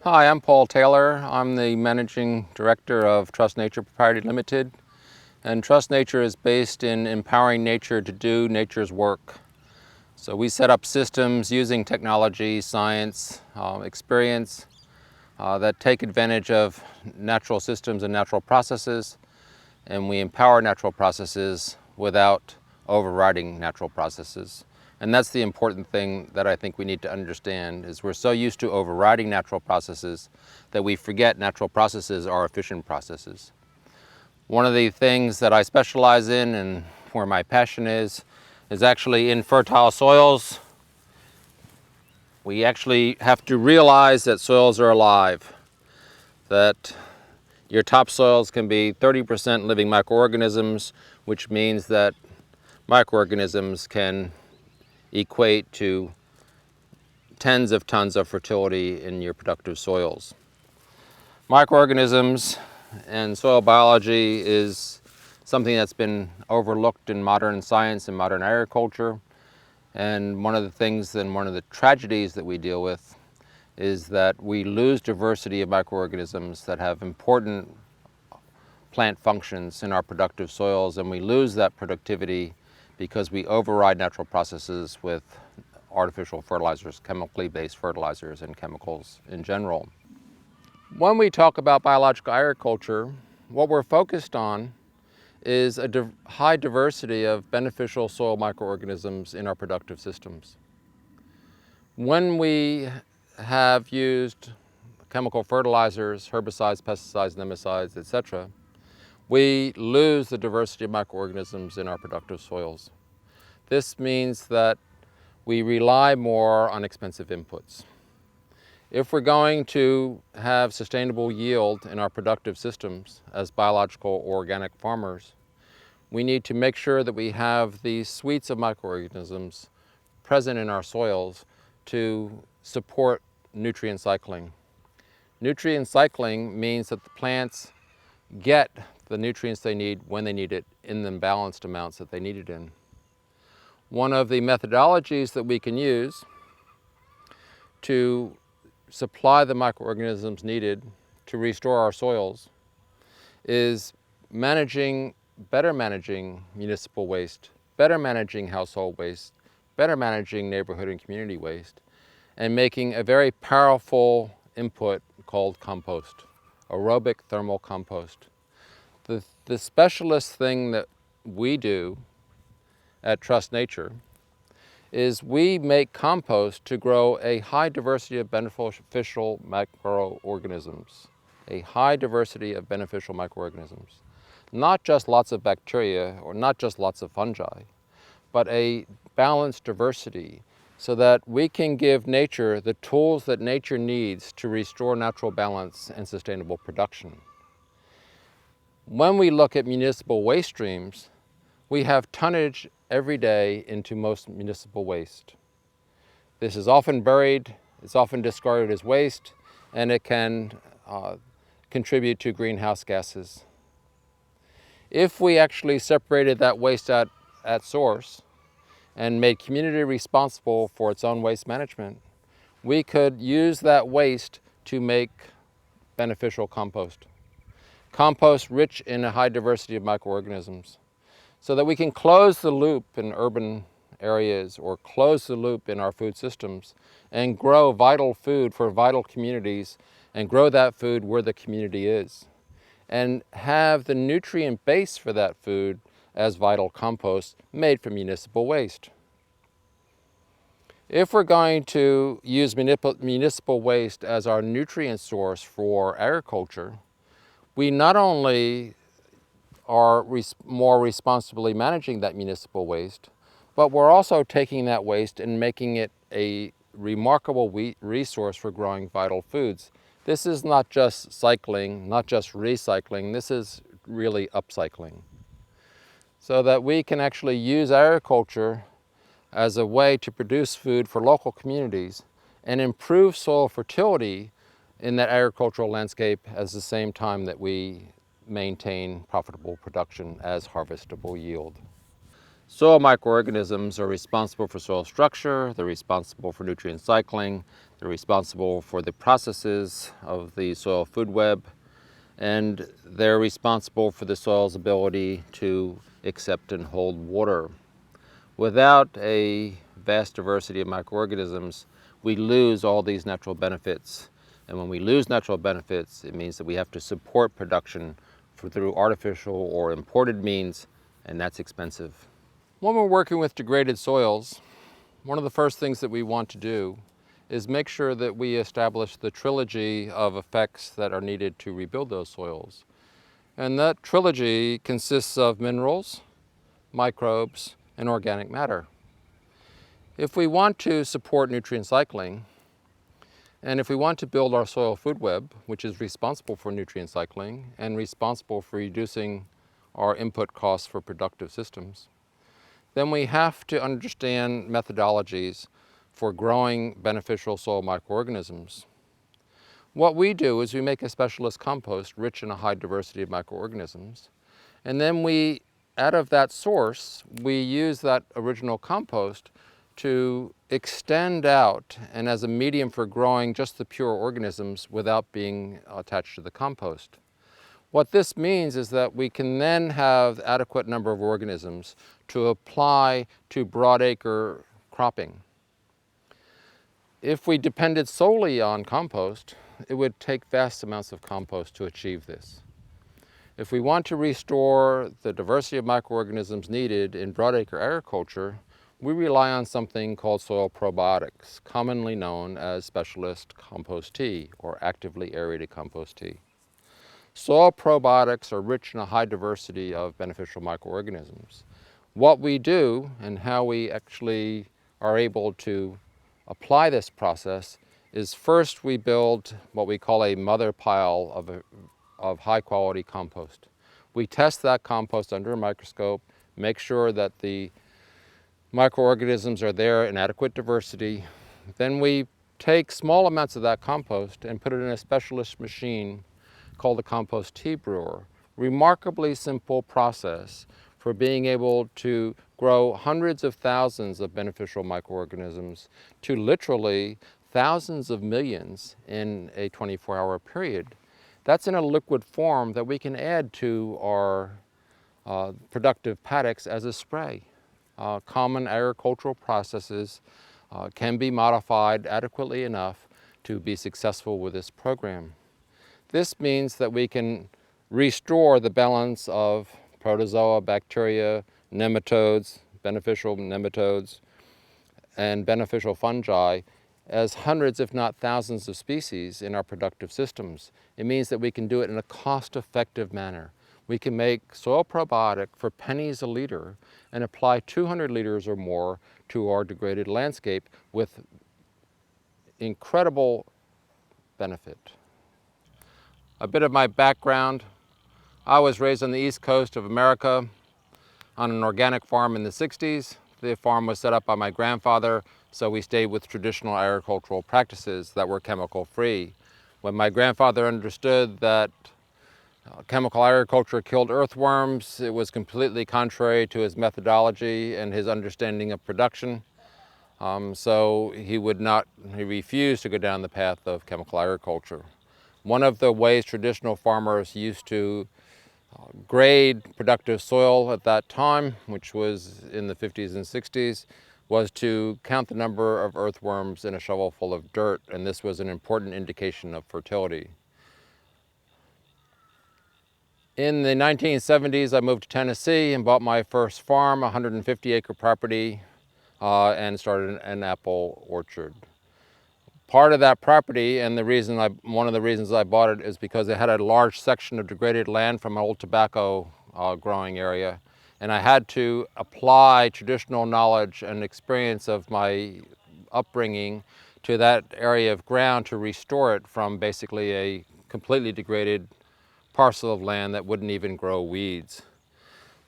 Hi, I'm Paul Taylor. I'm the Managing Director of Trust Nature Proprietary Limited. And Trust Nature is based in empowering nature to do nature's work. So we set up systems using technology, science, experience that take advantage of natural systems and natural processes. And we empower natural processes without overriding natural processes. And that's the important thing that I think we need to understand, is we're so used to overriding natural processes that we forget natural processes are efficient processes. One of the things that I specialize in and where my passion is actually in fertile soils. We actually have to realize that soils are alive, that your topsoils can be 30% living microorganisms, which means that microorganisms can equate to tens of tons of fertility in your productive soils. Microorganisms and soil biology is something that's been overlooked in modern science and modern agriculture. And one of the things and one of the tragedies that we deal with is that we lose diversity of microorganisms that have important plant functions in our productive soils, and we lose that productivity because we override natural processes with artificial fertilizers, chemically based fertilizers, and chemicals in general. When we talk about biological agriculture, what we're focused on is a high diversity of beneficial soil microorganisms in our productive systems. When we have used chemical fertilizers, herbicides, pesticides, nematicides, etc., we lose the diversity of microorganisms in our productive soils. This means that we rely more on expensive inputs. If we're going to have sustainable yield in our productive systems as biological or organic farmers, we need to make sure that we have these suites of microorganisms present in our soils to support nutrient cycling. Nutrient cycling means that the plants get the nutrients they need when they need it in the balanced amounts that they need it in. One of the methodologies that we can use to supply the microorganisms needed to restore our soils is better managing municipal waste, better managing household waste, better managing neighborhood and community waste, and making a very powerful input called compost, aerobic thermal compost. The specialist thing that we do at Trust Nature is we make compost to grow a high diversity of beneficial microorganisms, a high diversity of beneficial microorganisms. Not just lots of bacteria or not just lots of fungi, but a balanced diversity so that we can give nature the tools that nature needs to restore natural balance and sustainable production. When we look at municipal waste streams, we have tonnage every day into most municipal waste. This is often buried, it's often discarded as waste, and it can contribute to greenhouse gases. If we actually separated that waste at source and made community responsible for its own waste management, we could use that waste to make beneficial compost. Compost rich in a high diversity of microorganisms, so that we can close the loop in urban areas or close the loop in our food systems and grow vital food for vital communities and grow that food where the community is and have the nutrient base for that food as vital compost made from municipal waste. If we're going to use municipal waste as our nutrient source for agriculture, we not only are more responsibly managing that municipal waste, but we're also taking that waste and making it a remarkable resource for growing vital foods. This is not just cycling, not just recycling, this is really upcycling. So that we can actually use agriculture as a way to produce food for local communities and improve soil fertility in that agricultural landscape at the same time that we maintain profitable production as harvestable yield. Soil microorganisms are responsible for soil structure, they're responsible for nutrient cycling, they're responsible for the processes of the soil food web, and they're responsible for the soil's ability to accept and hold water. Without a vast diversity of microorganisms, we lose all these natural benefits. And when we lose natural benefits, it means that we have to support production through artificial or imported means, and that's expensive. When we're working with degraded soils, one of the first things that we want to do is make sure that we establish the trilogy of effects that are needed to rebuild those soils. And that trilogy consists of minerals, microbes, and organic matter. If we want to support nutrient cycling, and if we want to build our soil food web, which is responsible for nutrient cycling and responsible for reducing our input costs for productive systems, then we have to understand methodologies for growing beneficial soil microorganisms. What we do is we make a specialist compost rich in a high diversity of microorganisms, and then we, out of that source, we use that original compost to extend out and as a medium for growing just the pure organisms without being attached to the compost. What this means is that we can then have adequate number of organisms to apply to broadacre cropping. If we depended solely on compost, it would take vast amounts of compost to achieve this. If we want to restore the diversity of microorganisms needed in broadacre agriculture, we rely on something called soil probiotics, commonly known as specialist compost tea or actively aerated compost tea. Soil probiotics are rich in a high diversity of beneficial microorganisms. What we do and how we actually are able to apply this process is first we build what we call a mother pile of high quality compost. We test that compost under a microscope, make sure that the microorganisms are there in adequate diversity. Then we take small amounts of that compost and put it in a specialist machine called a Compost Tea Brewer. Remarkably simple process for being able to grow hundreds of thousands of beneficial microorganisms to literally thousands of millions in a 24-hour period. That's in a liquid form that we can add to our productive paddocks as a spray. Common agricultural processes can be modified adequately enough to be successful with this program. This means that we can restore the balance of protozoa, bacteria, nematodes, beneficial nematodes, and beneficial fungi as hundreds, if not thousands of species in our productive systems. It means that we can do it in a cost-effective manner. We can make soil probiotic for pennies a liter and apply 200 liters or more to our degraded landscape with incredible benefit. A bit of my background. I was raised on the east coast of America on an organic farm in the 60s. The farm was set up by my grandfather, so we stayed with traditional agricultural practices that were chemical free. When my grandfather understood that chemical agriculture killed earthworms, it was completely contrary to his methodology and his understanding of production. So he refused to go down the path of chemical agriculture. One of the ways traditional farmers used to grade productive soil at that time, which was in the 50s and 60s, was to count the number of earthworms in a shovel full of dirt, and this was an important indication of fertility. In the 1970s, I moved to Tennessee and bought my first farm, a 150-acre property, and started an apple orchard. Part of that property, and one of the reasons I bought it, is because it had a large section of degraded land from an old tobacco growing area. And I had to apply traditional knowledge and experience of my upbringing to that area of ground to restore it from basically a completely degraded parcel of land that wouldn't even grow weeds.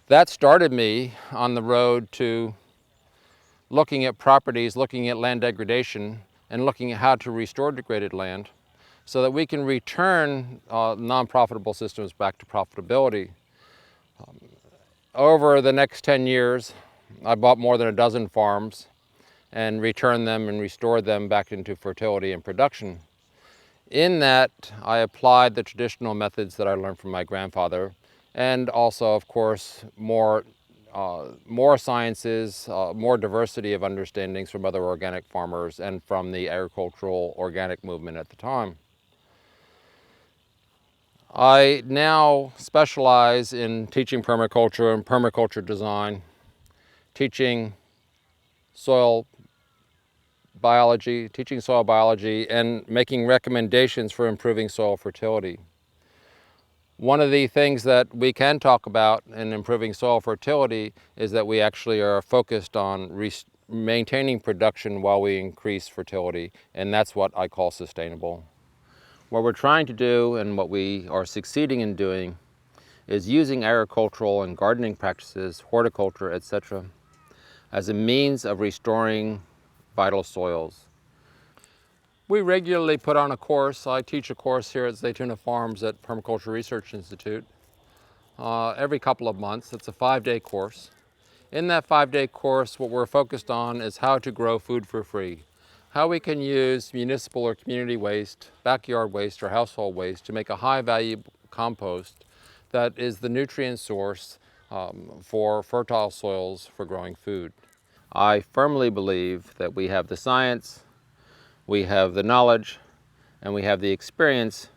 That started me on the road to looking at properties, looking at land degradation, and looking at how to restore degraded land so that we can return non-profitable systems back to profitability. Over the next 10 years, I bought more than a dozen farms and returned them and restored them back into fertility and production. In that, I applied the traditional methods that I learned from my grandfather, and also, of course, more sciences, more diversity of understandings from other organic farmers and from the agricultural organic movement at the time. I now specialize in teaching permaculture and permaculture design, teaching soil biology, and making recommendations for improving soil fertility. One of the things that we can talk about in improving soil fertility is that we actually are focused on maintaining production while we increase fertility, and that's what I call sustainable. What we're trying to do and what we are succeeding in doing is using agricultural and gardening practices, horticulture, etc., as a means of restoring vital soils. We regularly put on a course. I teach a course here at Zaytuna Farms at Permaculture Research Institute every couple of months. It's a 5-day course. In that 5-day course, what we're focused on is how to grow food for free. How we can use municipal or community waste, backyard waste or household waste to make a high-value compost that is the nutrient source for fertile soils for growing food. I firmly believe that we have the science, we have the knowledge, and we have the experience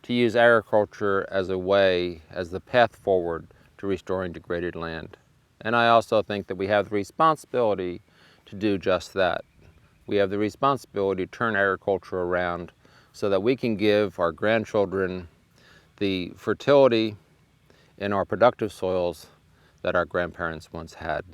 to use agriculture as a way, as the path forward to restoring degraded land. And I also think that we have the responsibility to do just that. We have the responsibility to turn agriculture around so that we can give our grandchildren the fertility in our productive soils that our grandparents once had.